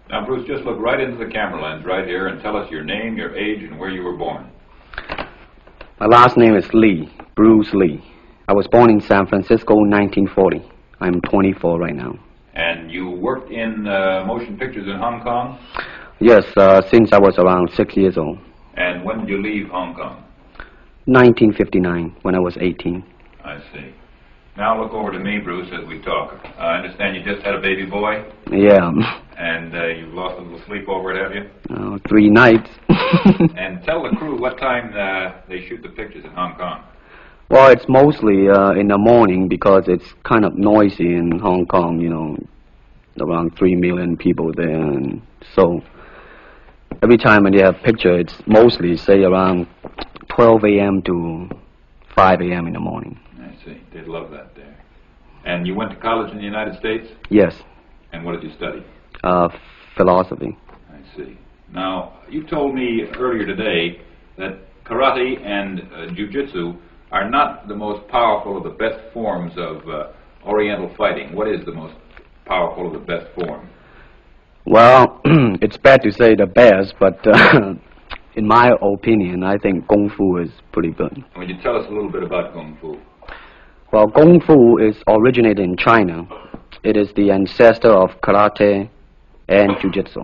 Now, Bruce, just look right into the camera lens right here and tell us your name, your age, and where you were born. My last name is Lee, Bruce Lee. I was born in San Francisco in 1940. I'm 24 right now. And you worked in motion pictures in Hong Kong? Yes, since I was around 6 years old. And when did you leave Hong Kong? 1959, when I was 18. I see. Now look over to me, Bruce, as we talk. I understand you just had a baby boy? Yeah. And you've lost a little sleep over it, have you? 3 nights. And tell the crew what time they shoot the pictures in Hong Kong. Well, it's mostly in the morning because it's kind of noisy in Hong Kong, you know, around 3 million people there. And so every time when you have picture, it's mostly, say, around 12 a.m. to 5 a.m. in the morning. I see. They'd love that there. And you went to college in the United States? Yes. And what did you study? Philosophy. I see. Now, you told me earlier today that karate and jiu-jitsu are not the most powerful of the best forms of Oriental fighting. What is the most powerful of the best form? Well, it's bad to say the best, but in my opinion, I think Kung Fu is pretty good. Would you tell us a little bit about Kung Fu? Well, Kung Fu is originated in China. It is the ancestor of karate and jiu-jitsu.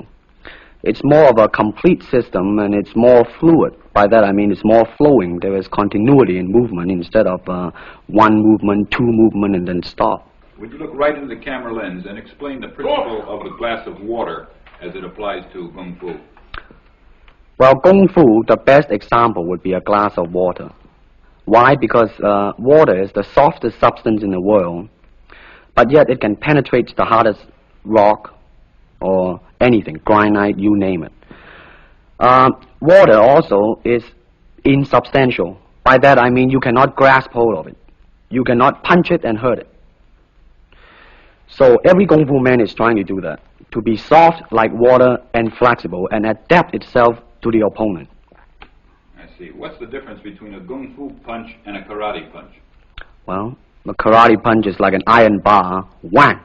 It's more of a complete system, and it's more fluid. By that I mean it's more flowing. There is continuity in movement instead of one movement, two movement, and then stop. Would you look right into the camera lens and explain the principle of the glass of water as it applies to Kung Fu? Well, Kung Fu, the best example would be a glass of water. Why? Because water is the softest substance in the world, but yet it can penetrate the hardest rock or anything, granite, you name it. Water also is insubstantial. By that I mean you cannot grasp hold of it. You cannot punch it and hurt it. So every Kung Fu man is trying to do that, to be soft like water and flexible and adapt itself to the opponent. I see. What's the difference between a Kung Fu punch and a karate punch? Well, a karate punch is like an iron bar, whang.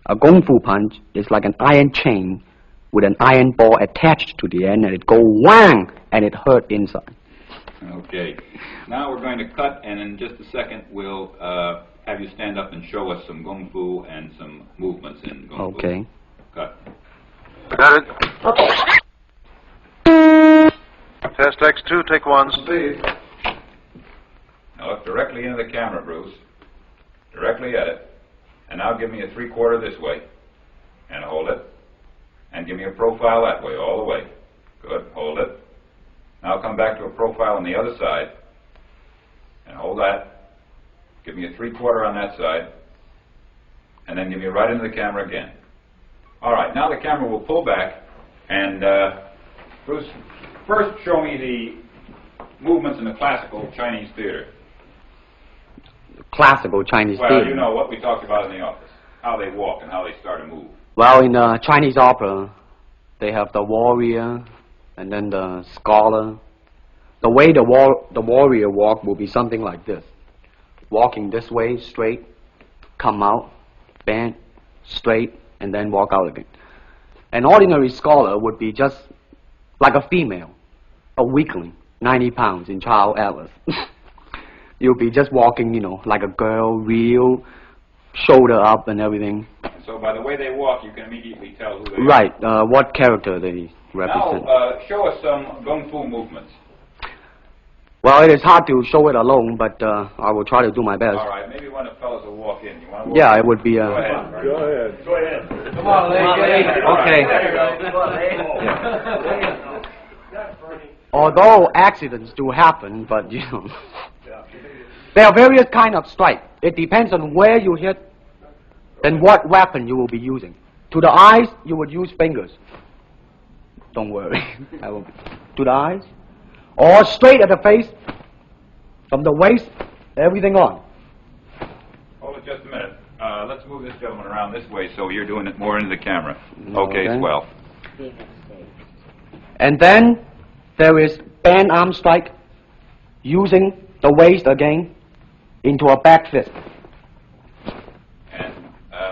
A Kung Fu punch is like an iron chain with an iron ball attached to the end, and it go whang, and it hurt inside. Okay. Now we're going to cut, and in just a second we'll have you stand up and show us some Kung Fu and some movements in Kung Fu. Okay. Cut. Got it. Test X2, take 1. Speed. Now look directly into the camera, Bruce. Directly at it. And now give me a 3/4 this way. And hold it. And give me a profile that way, all the way. Good. Hold it. Now come back to a profile on the other side. And hold that. Give me a 3/4 on that side. And then give me right into the camera again. All right. Now the camera will pull back. And Bruce, first show me the movements in the classical Chinese theater. Classical Chinese Well, theater. you know what we talked about in the office. How they walk and how they start to move. Well, in Chinese opera, they have the warrior and then the scholar. The way the warrior walk will be something like this. Walking this way, straight, come out, bend, straight, and then walk out again. An ordinary scholar would be just like a female, a weakling, 90 pounds in Child Atlas. You'll be just walking, you know, like a girl, real, shoulder up and everything. So by the way they walk, you can immediately tell who they Right, what character they represent. Now, show us some Kung Fu movements. Well, it is hard to show it alone, but I will try to do my best. All right, maybe one of the fellows will walk in. You want to walk Yeah, in? it would be... Go ahead. Go ahead. Go ahead. Come on, lady. Okay. Yeah. Although accidents do happen, but, you know... There are various kind of strike. It depends on where you hit, then what weapon you will be using. To the eyes, you would use fingers. Don't worry. To the eyes. Or straight at the face, from the waist, everything on. Hold it just a minute. Let's move this gentleman around this way so you're doing it more into the camera. Okay, swell. And then there is band arm strike, using the waist again into a back fist. And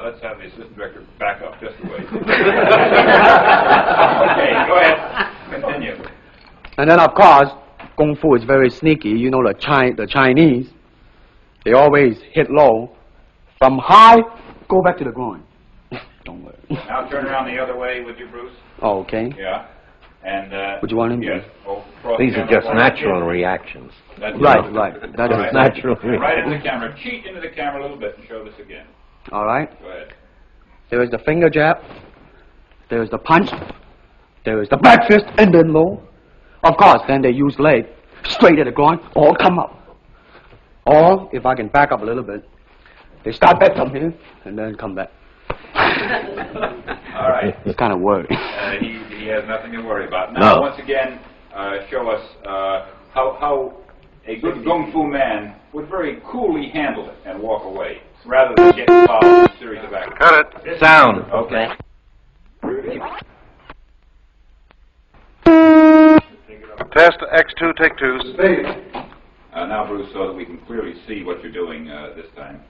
let's have the assistant director back up just a ways. Okay, go ahead. Continue. And then, of course, Kung Fu is very sneaky. You know, the Chinese, they always hit low. From high, go back to the groin. Don't worry. Now turn around the other way with you, Bruce. Oh, okay. Yeah. And, Would you want him to? yes. Cross These the are camera just forward. natural reactions. That's Right, it. right. That All is right. natural. Right into the camera. Cheat into the camera a little bit and show this again. All right. Go ahead. There is the finger jab. There is the punch. There is the back fist and then low. Of course, then they use leg straight at the groin or come up. Or, if I can back up a little bit, they start back from here and then come back. All right. It's kind of worry. He has nothing to worry about. Now, No. once again, show us how a good Kung Fu man would very coolly handle it and walk away, rather than get involved in a series of actions. Cut it. Sound. Okay. Test X2, take 2. Now, Bruce, so that we can clearly see what you're doing this time,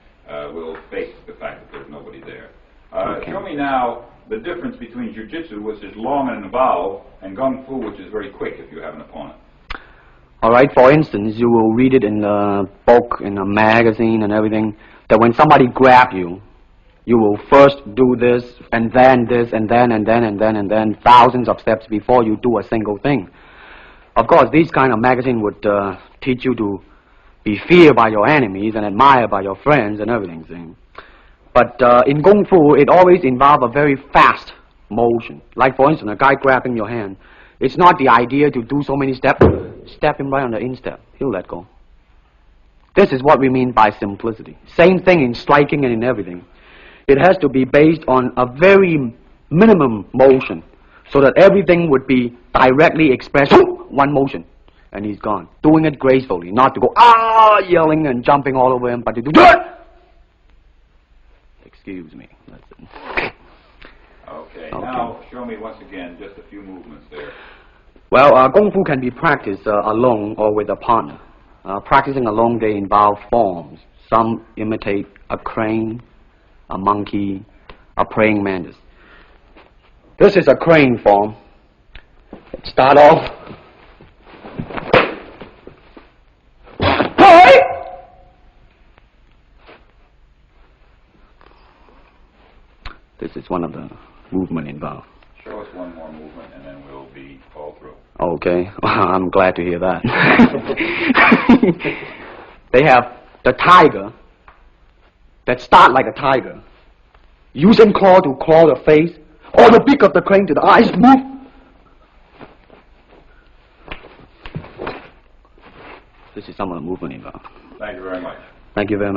we'll face the fact that there's nobody there. Okay. Show me now the difference between jiu-jitsu, which is long and involved, and Kung Fu, which is very quick if you have an opponent. All right, for instance, you will read it in the book, in a magazine and everything, that when somebody grab you, you will first do this, and then this, and then, thousands of steps before you do a single thing. Of course, these kind of magazine would teach you to be feared by your enemies and admired by your friends and everything. See? But in Kung Fu, it always involves a very fast motion. Like, for instance, a guy grabbing your hand. It's not the idea to do so many steps. Step him right on the instep. He'll let go. This is what we mean by simplicity. Same thing in striking and in everything. It has to be based on a very minimum motion so that everything would be directly expressed. One motion, and he's gone. Doing it gracefully, not to go, yelling and jumping all over him, but to do it. Excuse me. That's it. Okay. Okay. Now, show me once again just a few movements there. Well, Kung Fu can be practiced alone or with a partner. Practicing alone, they involve forms. Some imitate a crane, a monkey, a praying mantis. This is a crane form. Start off. This is one of the movement involved. Show us one more movement, and then we'll be all through. Okay, I'm glad to hear that. They have the tiger that start like a tiger, using claw to claw the face, or the beak of the crane to the eyes move. This is some of the movement involved. Thank you very much. Thank you very much.